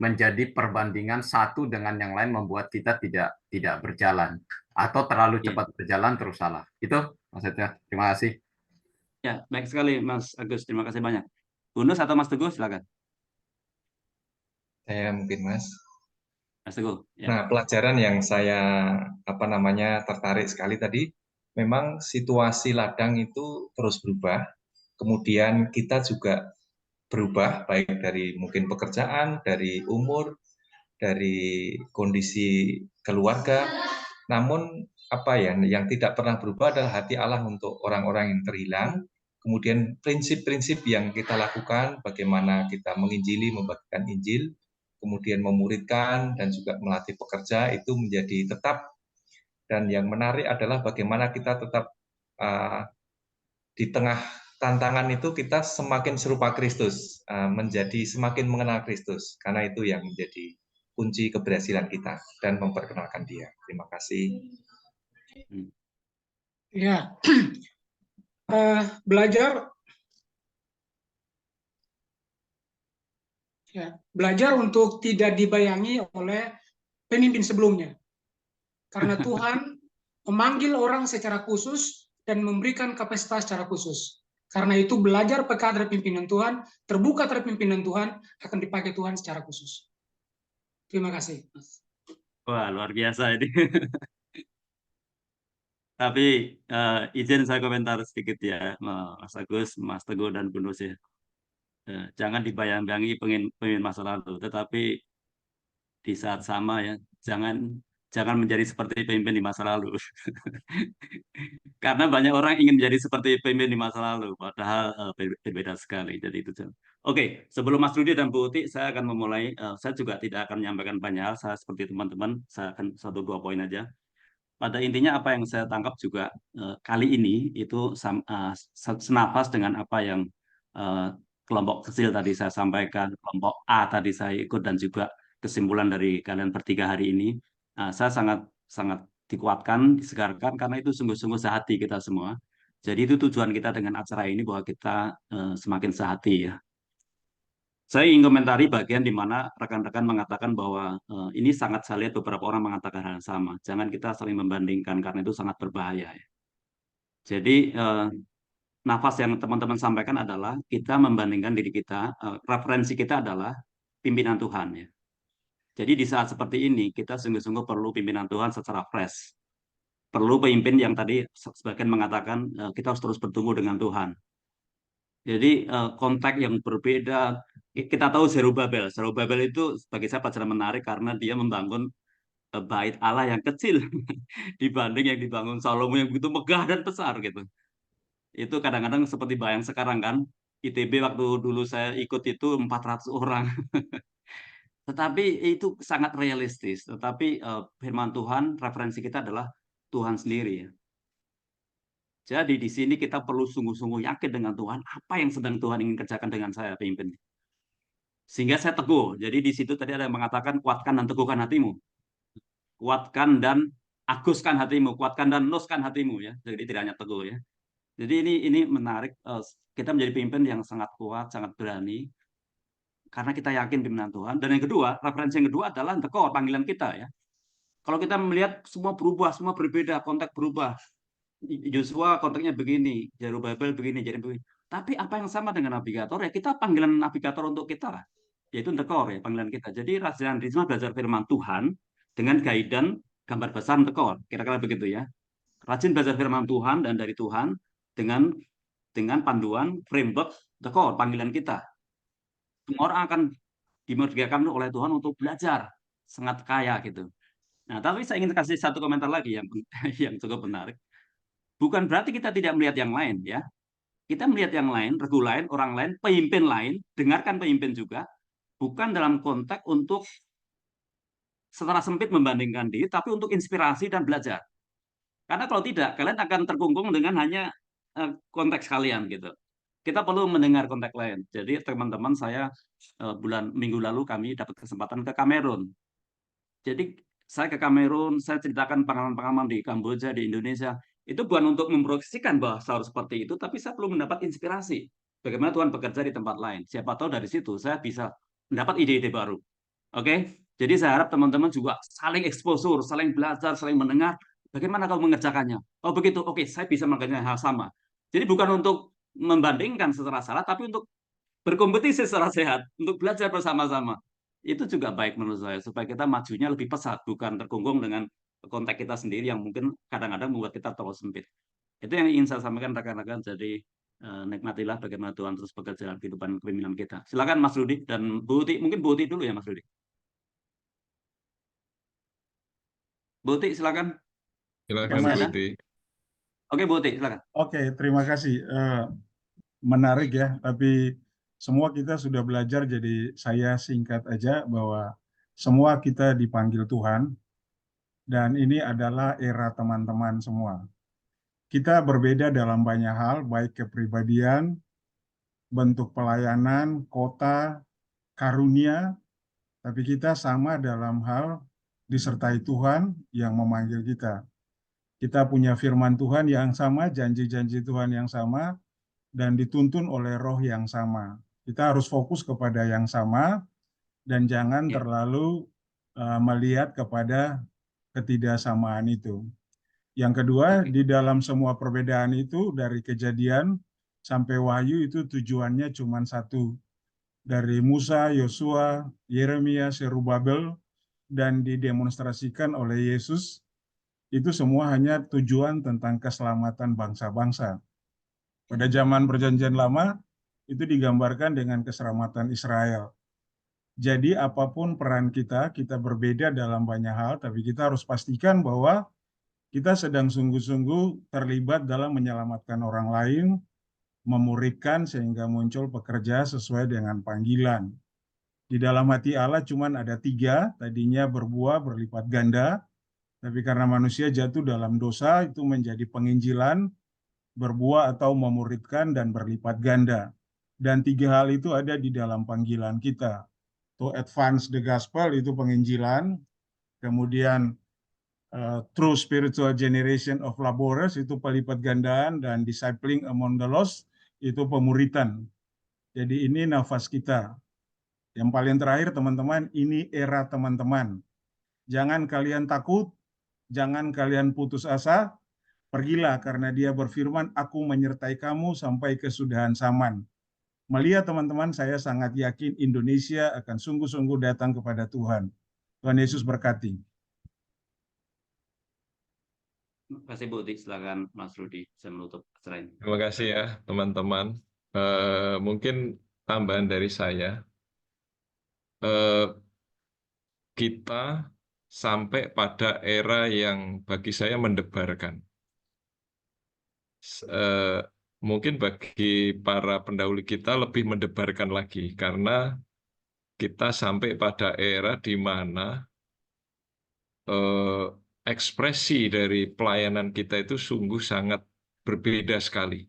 menjadi perbandingan satu dengan yang lain membuat kita tidak berjalan atau terlalu cepat berjalan terus salah. Itu maksudnya. Terima kasih. Ya, baik sekali Mas Agus. Terima kasih banyak. Bu Nus atau Mas Teguh, silakan. Saya mungkin Mas. Mas Teguh. Ya. Nah, pelajaran yang saya tertarik sekali tadi, memang situasi ladang itu terus berubah. Kemudian kita juga berubah, baik dari mungkin pekerjaan, dari umur, dari kondisi keluarga. Namun yang tidak pernah berubah adalah hati Allah untuk orang-orang yang terhilang. Kemudian prinsip-prinsip yang kita lakukan, bagaimana kita menginjili, membagikan Injil, kemudian memuridkan dan juga melatih pekerja itu menjadi tetap. Dan yang menarik adalah bagaimana kita tetap di tengah tantangan itu kita semakin serupa Kristus, menjadi semakin mengenal Kristus, karena itu yang menjadi kunci keberhasilan kita dan memperkenalkan Dia. Terima kasih. Ya, belajar untuk tidak dibayangi oleh pemimpin sebelumnya, karena Tuhan memanggil orang secara khusus dan memberikan kapasitas secara khusus. Karena itu belajar peka dari pimpinan Tuhan, terbuka terhadap pimpinan Tuhan, akan dipakai Tuhan secara khusus. Terima kasih. Wah, luar biasa ini. Tapi izin saya komentar sedikit ya, Mas Agus, Mas Teguh, dan Bu Nus ya. Jangan dibayang-bayangi pemimpin masa lalu, tetapi di saat sama ya, jangan jangan menjadi seperti pemimpin di masa lalu. Karena banyak orang ingin menjadi seperti pemimpin di masa lalu, padahal berbeda sekali. Jadi itu. Oke, sebelum Mas Rudi dan Bu Uti, saya akan memulai. Saya juga tidak akan menyampaikan banyak hal. Saya seperti teman-teman, saya akan 1-2 poin aja. Pada intinya apa yang saya tangkap juga kali ini itu senafas dengan apa yang kelompok kecil tadi saya sampaikan, kelompok A tadi saya ikut, dan juga kesimpulan dari kalian bertiga hari ini. Saya sangat dikuatkan, disegarkan, karena itu sungguh-sungguh sehati kita semua. Jadi itu tujuan kita dengan acara ini, bahwa kita semakin sehati ya. Saya ingin komentari bagian di mana rekan-rekan mengatakan bahwa ini sangat, saya lihat beberapa orang mengatakan hal yang sama. Jangan kita saling membandingkan, karena itu sangat berbahaya ya. Jadi nafas yang teman-teman sampaikan adalah kita membandingkan diri kita, referensi kita adalah pimpinan Tuhan ya. Jadi di saat seperti ini kita sungguh-sungguh perlu pimpinan Tuhan secara fresh. Perlu pemimpin yang tadi sebagian mengatakan kita harus terus bertumbuh dengan Tuhan. Jadi konteks yang berbeda. Kita tahu Zerubabel. Zerubabel itu bagi saya pelajaran menarik karena dia membangun bait Allah yang kecil dibanding yang dibangun Salomo yang begitu megah dan besar gitu. Itu kadang-kadang seperti bayang sekarang kan. ITB waktu dulu saya ikut itu 400 orang. Tetapi itu sangat realistis. Tetapi firman Tuhan, referensi kita adalah Tuhan sendiri ya. Jadi di sini kita perlu sungguh-sungguh yakin dengan Tuhan, apa yang sedang Tuhan ingin kerjakan dengan saya, pemimpin. Sehingga saya teguh. Jadi di situ tadi ada yang mengatakan, kuatkan dan teguhkan hatimu. Kuatkan dan aguskan hatimu, kuatkan dan nuskan hatimu ya. Jadi tidak hanya teguh ya. Jadi ini menarik, kita menjadi pemimpin yang sangat kuat, sangat berani, karena kita yakin pimpinan Tuhan. Dan yang kedua, referensi yang kedua adalah tekor, panggilan kita ya. Kalau kita melihat semua berubah, semua berbeda, konteks berubah. Yosua konteksnya begini, Zerubabel begini, jadi begini. Tapi apa yang sama dengan navigator ya, kita panggilan navigator untuk kita, yaitu tekor ya, panggilan kita. Jadi Raja dan Risma belajar firman Tuhan dengan guidance gambar besar tekor, kira-kira begitu ya. Rajin belajar firman Tuhan dan dari Tuhan dengan panduan framework tekor, panggilan kita. Semua orang akan dimerdekakan oleh Tuhan untuk belajar, sangat kaya gitu. Nah, tapi saya ingin kasih satu komentar lagi yang cukup menarik. Bukan berarti kita tidak melihat yang lain ya. Kita melihat yang lain, regu lain, orang lain, pemimpin lain, dengarkan pemimpin juga, bukan dalam konteks untuk secara sempit membandingkan diri, tapi untuk inspirasi dan belajar. Karena kalau tidak, kalian akan terkungkung dengan hanya konteks kalian gitu. Kita perlu mendengar konteks lain. Jadi teman-teman, saya minggu lalu kami dapat kesempatan ke Kamerun. Jadi saya ke Kamerun, saya ceritakan pengalaman-pengalaman di Kamboja, di Indonesia. Itu bukan untuk memproyeksikan bahwa saya harus seperti itu, tapi saya perlu mendapat inspirasi. Bagaimana Tuhan bekerja di tempat lain. Siapa tahu dari situ saya bisa mendapat ide-ide baru. Oke? Jadi saya harap teman-teman juga saling eksposur, saling belajar, saling mendengar. Bagaimana kamu mengerjakannya? Oh begitu, oke, saya bisa mengerjakan hal sama. Jadi bukan untuk membandingkan secara salah, tapi untuk berkompetisi secara sehat, untuk belajar bersama-sama. Itu juga baik menurut saya, supaya kita majunya lebih pesat, bukan terkungkung dengan konteks kita sendiri yang mungkin kadang-kadang membuat kita terlalu sempit. Itu yang ingin saya sampaikan rekan-rekan. Jadi nikmatilah bagaimana Tuhan terus bekerja dalam kehidupan kepemimpinan kita. Silakan Mas Rudi dan Bu Uti. Mungkin Bu Uti dulu ya Mas Rudi. Bu Uti silakan. Silakan Bu Uti. Oke Bu Uti silakan. Oke, terima kasih. Menarik ya, tapi semua kita sudah belajar, jadi saya singkat aja bahwa semua kita dipanggil Tuhan. Dan ini adalah era teman-teman semua. Kita berbeda dalam banyak hal, baik kepribadian, bentuk pelayanan, kota, karunia, tapi kita sama dalam hal disertai Tuhan yang memanggil kita. Kita punya firman Tuhan yang sama, janji-janji Tuhan yang sama, dan dituntun oleh roh yang sama. Kita harus fokus kepada yang sama, dan jangan terlalu melihat kepada ketidaksamaan itu. Yang kedua, di dalam semua perbedaan itu, dari Kejadian sampai Wahyu itu tujuannya cuma satu. Dari Musa, Yosua, Yeremia, Zerubabel, dan didemonstrasikan oleh Yesus, itu semua hanya tujuan tentang keselamatan bangsa-bangsa. Pada zaman Perjanjian Lama, itu digambarkan dengan keselamatan Israel. Jadi apapun peran kita, kita berbeda dalam banyak hal, tapi kita harus pastikan bahwa kita sedang sungguh-sungguh terlibat dalam menyelamatkan orang lain, memuridkan sehingga muncul pekerja sesuai dengan panggilan. Di dalam hati Allah cuma ada 3, tadinya berbuah berlipat ganda, tapi karena manusia jatuh dalam dosa itu menjadi penginjilan, berbuah atau memuridkan dan berlipat ganda. Dan 3 hal itu ada di dalam panggilan kita. To advance the gospel itu penginjilan, kemudian true spiritual generation of laborers itu pelipat gandaan, dan discipling among the lost itu pemuritan. Jadi ini nafas kita. Yang paling terakhir teman-teman, ini era teman-teman. Jangan kalian takut, jangan kalian putus asa, pergilah karena Dia berfirman, aku menyertai kamu sampai kesudahan zaman. Melihat teman-teman, saya sangat yakin Indonesia akan sungguh-sungguh datang kepada Tuhan. Tuhan Yesus berkati. Terima kasih Bu Uti, silakan Mas Rudi, saya menutup acara ini. Terima kasih ya teman-teman. Mungkin tambahan dari saya, kita sampai pada era yang bagi saya mendebarkan. Mungkin bagi para pendahulu kita lebih mendebarkan lagi, karena kita sampai pada era di mana ekspresi dari pelayanan kita itu sungguh sangat berbeda sekali.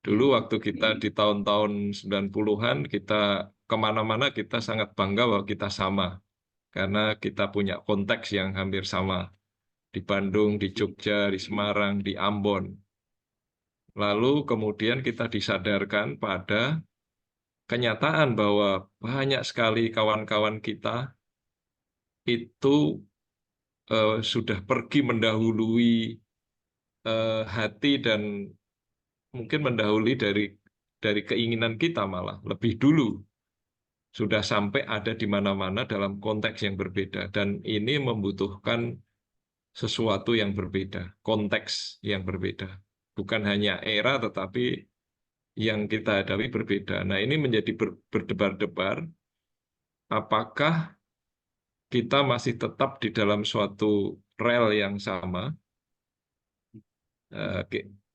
Dulu waktu kita di tahun-tahun 90-an, kita kemana-mana kita sangat bangga bahwa kita sama. Karena kita punya konteks yang hampir sama. Di Bandung, di Jogja, di Semarang, di Ambon. Lalu kemudian kita disadarkan pada kenyataan bahwa banyak sekali kawan-kawan kita itu sudah pergi mendahului hati dan mungkin mendahului dari keinginan kita, malah lebih dulu sudah sampai ada di mana-mana dalam konteks yang berbeda, dan ini membutuhkan sesuatu yang berbeda, konteks yang berbeda, bukan hanya era tetapi yang kita hadapi berbeda. Nah, ini menjadi berdebar-debar, apakah kita masih tetap di dalam suatu rel yang sama.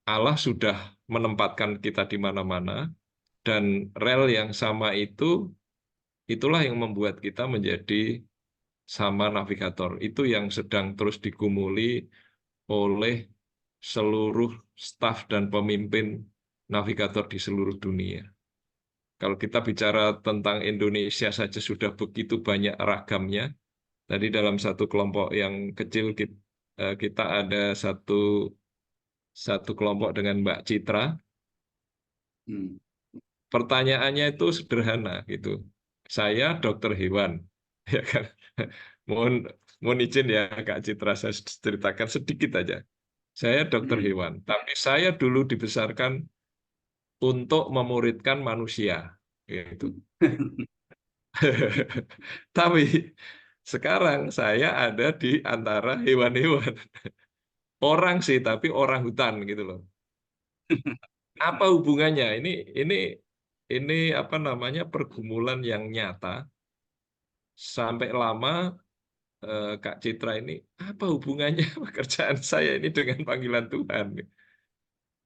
Allah sudah menempatkan kita di mana-mana, dan rel yang sama itulah yang membuat kita menjadi sama navigator. Itu yang sedang terus digumuli oleh seluruh staf dan pemimpin navigator di seluruh dunia. Kalau kita bicara tentang Indonesia saja sudah begitu banyak ragamnya. Tadi dalam satu kelompok yang kecil kita ada satu kelompok dengan Mbak Citra. Pertanyaannya itu sederhana gitu. Saya dokter hewan, ya kan? Mohon izin ya Kak Citra, saya ceritakan sedikit aja. Saya dokter hewan, tapi saya dulu dibesarkan untuk memuridkan manusia, gitu. Tapi sekarang saya ada di antara hewan-hewan. Orang sih, tapi orang hutan gitu loh. Apa hubungannya? Ini apa namanya, pergumulan yang nyata. Sampai lama Kak Citra ini, apa hubungannya pekerjaan saya ini dengan panggilan Tuhan?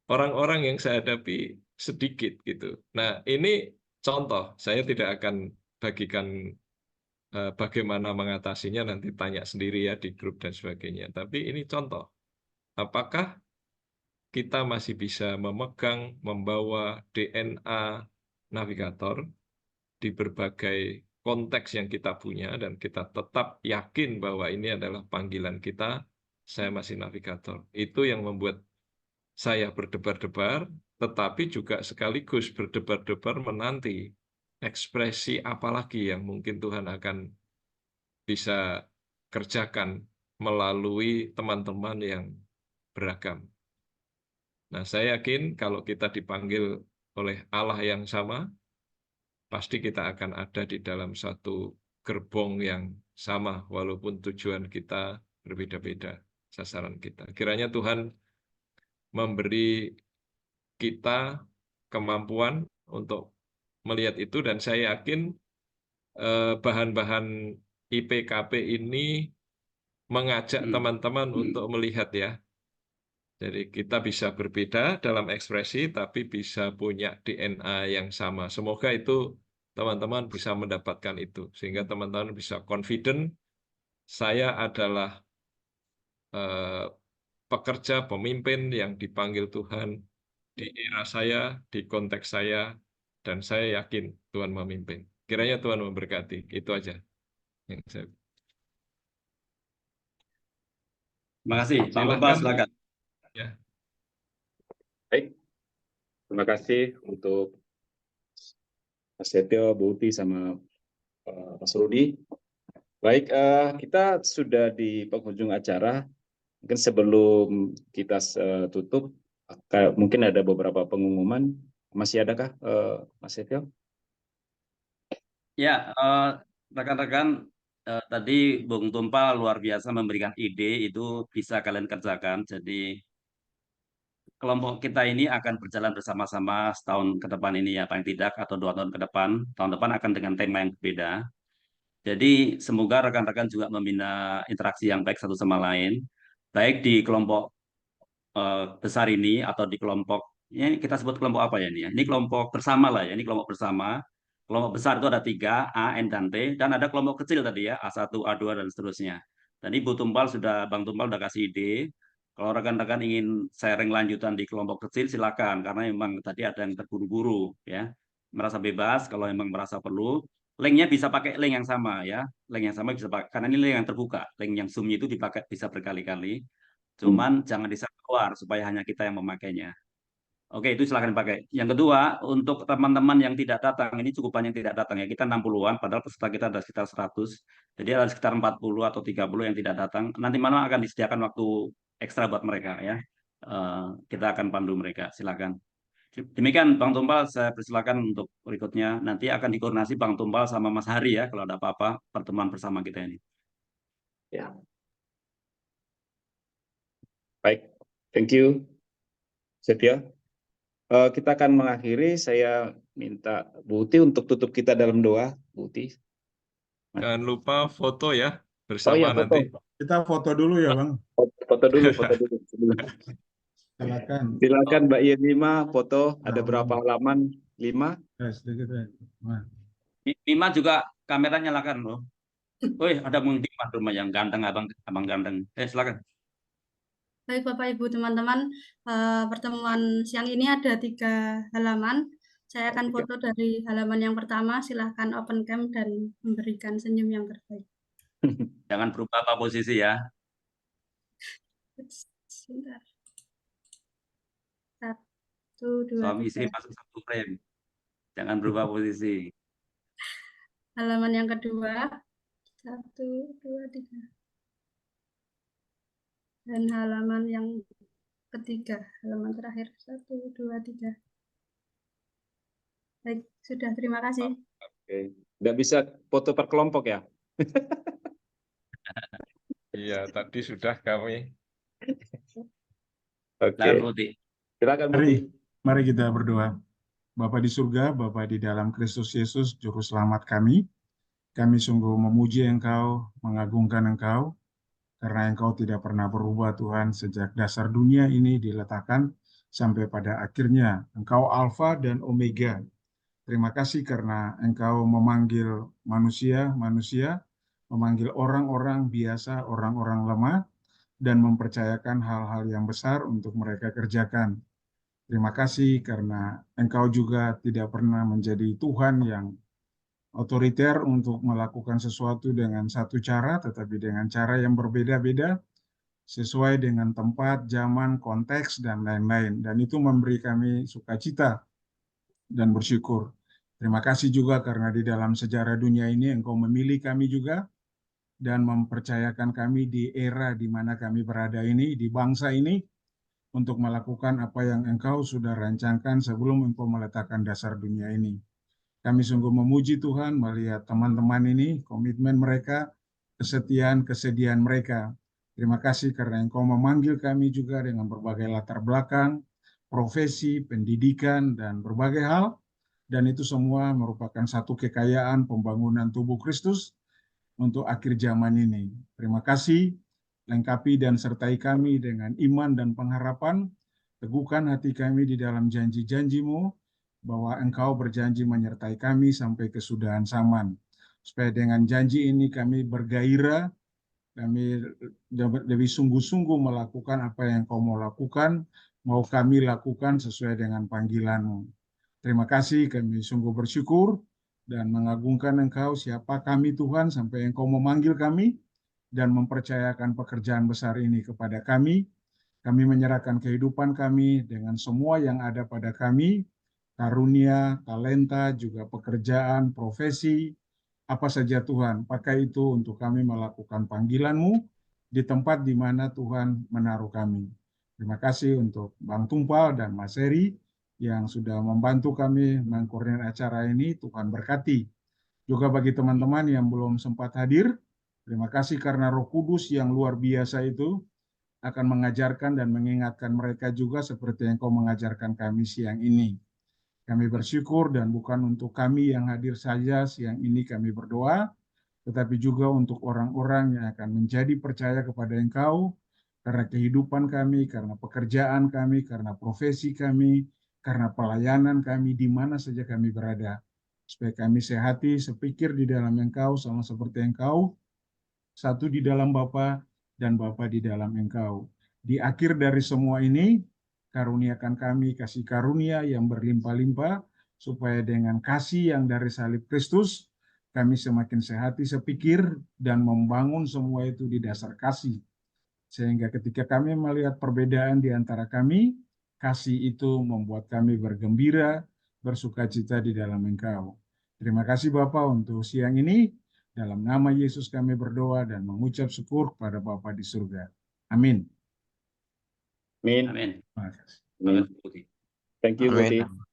Orang-orang yang saya hadapi sedikit gitu. Nah, ini contoh. Saya tidak akan bagikan bagaimana mengatasinya, nanti tanya sendiri ya di grup dan sebagainya. Tapi ini contoh. Apakah kita masih bisa memegang, membawa DNA navigator di berbagai konteks yang kita punya, dan kita tetap yakin bahwa ini adalah panggilan kita, saya masih navigator. Itu yang membuat saya berdebar-debar, tetapi juga sekaligus berdebar-debar menanti ekspresi apalagi yang mungkin Tuhan akan bisa kerjakan melalui teman-teman yang beragam. Nah, saya yakin kalau kita dipanggil oleh Allah yang sama, pasti kita akan ada di dalam satu gerbong yang sama, walaupun tujuan kita berbeda-beda, sasaran kita. Kiranya Tuhan memberi kita kemampuan untuk melihat itu, dan saya yakin bahan-bahan IPKP ini mengajak teman-teman untuk melihat ya. Jadi kita bisa berbeda dalam ekspresi, tapi bisa punya DNA yang sama. Semoga itu teman-teman bisa mendapatkan itu, sehingga teman-teman bisa confident, saya adalah pekerja, pemimpin yang dipanggil Tuhan di era saya, di konteks saya, dan saya yakin Tuhan memimpin. Kiranya Tuhan memberkati. Itu aja yang saya. Terima kasih. Pak Lupa, silakan. Ya. Baik, terima kasih untuk Mas Setio, Bu Uti, sama Mas Rudi. Baik, kita sudah di penghujung acara. Mungkin sebelum kita tutup, mungkin ada beberapa pengumuman. Masih adakah, Mas Setio? Ya, rekan-rekan, tadi Bung Tumpal luar biasa memberikan ide, itu bisa kalian kerjakan. Jadi kelompok kita ini akan berjalan bersama-sama setahun ke depan ini ya, paling tidak, atau 2 tahun ke depan. Tahun depan akan dengan tema yang berbeda. Jadi semoga rekan-rekan juga membina interaksi yang baik satu sama lain, baik di kelompok besar ini atau di kelompok, ini kita sebut kelompok apa ya ini ya? Ini kelompok bersama lah ya, ini kelompok bersama. Kelompok besar itu ada 3, A, N, dan T, dan ada kelompok kecil tadi ya, A1, A2, dan seterusnya. Tadi Bang Tumpal sudah kasih ide. Kalau rekan-rekan ingin sharing lanjutan di kelompok kecil, silakan, karena memang tadi ada yang terburu-buru ya, merasa bebas. Kalau memang merasa perlu, linknya bisa pakai link yang sama ya, link yang sama bisa pakai, karena ini link yang terbuka, link yang Zoom itu dipakai bisa berkali-kali, cuman jangan di-share keluar supaya hanya kita yang memakainya. Oke, itu silakan pakai. Yang kedua, untuk teman-teman yang tidak datang, ini cukup banyak yang tidak datang ya. Kita 60-an, padahal peserta kita ada sekitar 100. Jadi ada sekitar 40 atau 30 yang tidak datang. Nanti malam akan disediakan waktu ekstra buat mereka ya. Kita akan pandu mereka, silakan. Demikian Bang Tumpal, saya persilakan untuk berikutnya. Nanti akan dikoordinasi Bang Tumpal sama Mas Hari ya, kalau ada apa-apa pertemuan bersama kita ini. Ya. Baik, thank you, Setia. Kita akan mengakhiri. Saya minta Bu Uti untuk tutup kita dalam doa. Bu Uti. Jangan lupa foto ya Oh bersama iya, foto. nanti. Kita foto dulu ya, Bang. Foto dulu, foto dulu. Silakan. Silakan Mbak Yemima foto. Ada berapa halaman? 5? Sedikit ya. Mima juga kamera nyalakan loh. Woi, ada Bung Diman rumah yang ganteng, abang ganteng. Silakan. Baik Bapak Ibu teman-teman, pertemuan siang ini ada 3 halaman. Saya akan foto dari halaman yang pertama. Silahkan open cam dan memberikan senyum yang terbaik. Jangan berubah apa posisi ya. Sebentar. 1, 2, Suami istri 3. masuk satu frame. Jangan berubah posisi. Halaman yang kedua. 1, 2, 3. Dan halaman yang ketiga, halaman terakhir. 1, 2, 3. Baik, sudah. Terima kasih. Oke. Nggak bisa foto per kelompok ya? Iya, tadi sudah kami. Oke. Silakan Bu Uti. Mari kita berdoa. Bapa di surga, Bapa di dalam Kristus Yesus, Juru Selamat kami sungguh memuji Engkau, mengagungkan Engkau, karena Engkau tidak pernah berubah Tuhan sejak dasar dunia ini diletakkan sampai pada akhirnya. Engkau Alfa dan Omega. Terima kasih karena Engkau memanggil manusia, memanggil orang-orang biasa, orang-orang lemah, dan mempercayakan hal-hal yang besar untuk mereka kerjakan. Terima kasih karena Engkau juga tidak pernah menjadi Tuhan yang otoriter untuk melakukan sesuatu dengan satu cara, tetapi dengan cara yang berbeda-beda, sesuai dengan tempat, zaman, konteks, dan lain-lain. Dan itu memberi kami sukacita dan bersyukur. Terima kasih juga karena di dalam sejarah dunia ini Engkau memilih kami juga dan mempercayakan kami di era di mana kami berada ini, di bangsa ini, untuk melakukan apa yang Engkau sudah rancangkan sebelum Engkau meletakkan dasar dunia ini. Kami sungguh memuji Tuhan melihat teman-teman ini, komitmen mereka, kesediaan mereka. Terima kasih karena Engkau memanggil kami juga dengan berbagai latar belakang, profesi, pendidikan, dan berbagai hal. Dan itu semua merupakan satu kekayaan pembangunan tubuh Kristus untuk akhir zaman ini. Terima kasih, lengkapi dan sertai kami dengan iman dan pengharapan, teguhkan hati kami di dalam janji-janji-Mu, bahwa Engkau berjanji menyertai kami sampai kesudahan zaman. Supaya dengan janji ini kami bergairah, kami lebih sungguh-sungguh melakukan apa yang Engkau mau lakukan, mau kami lakukan sesuai dengan panggilan-Mu. Terima kasih, kami sungguh bersyukur dan mengagungkan Engkau, siapa kami Tuhan, sampai Engkau memanggil kami dan mempercayakan pekerjaan besar ini kepada kami. Kami menyerahkan kehidupan kami dengan semua yang ada pada kami, karunia, talenta, juga pekerjaan, profesi, apa saja Tuhan, pakai itu untuk kami melakukan panggilan-Mu di tempat di mana Tuhan menaruh kami. Terima kasih untuk Bang Tumpal dan Mas Heri yang sudah membantu kami mengkoordinir acara ini. Tuhan berkati. Juga bagi teman-teman yang belum sempat hadir, terima kasih karena Roh Kudus yang luar biasa itu akan mengajarkan dan mengingatkan mereka juga seperti yang Kau mengajarkan kami siang ini. Kami bersyukur dan bukan untuk kami yang hadir saja siang ini kami berdoa, tetapi juga untuk orang-orang yang akan menjadi percaya kepada Engkau, karena kehidupan kami, karena pekerjaan kami, karena profesi kami, karena pelayanan kami, di mana saja kami berada. Supaya kami sehati, sepikir di dalam Engkau, sama seperti Engkau, satu di dalam Bapa dan Bapa di dalam Engkau. Di akhir dari semua ini, karuniakan kami kasih karunia yang berlimpah-limpah, supaya dengan kasih yang dari salib Kristus, kami semakin sehati sepikir dan membangun semua itu di dasar kasih. Sehingga ketika kami melihat perbedaan di antara kami, kasih itu membuat kami bergembira, bersukacita di dalam Engkau. Terima kasih Bapa untuk siang ini. Dalam nama Yesus kami berdoa dan mengucap syukur kepada Bapa di surga. Amin. Amin. Amin. Terima kasih. Amin. Thank you, Amin. Budi.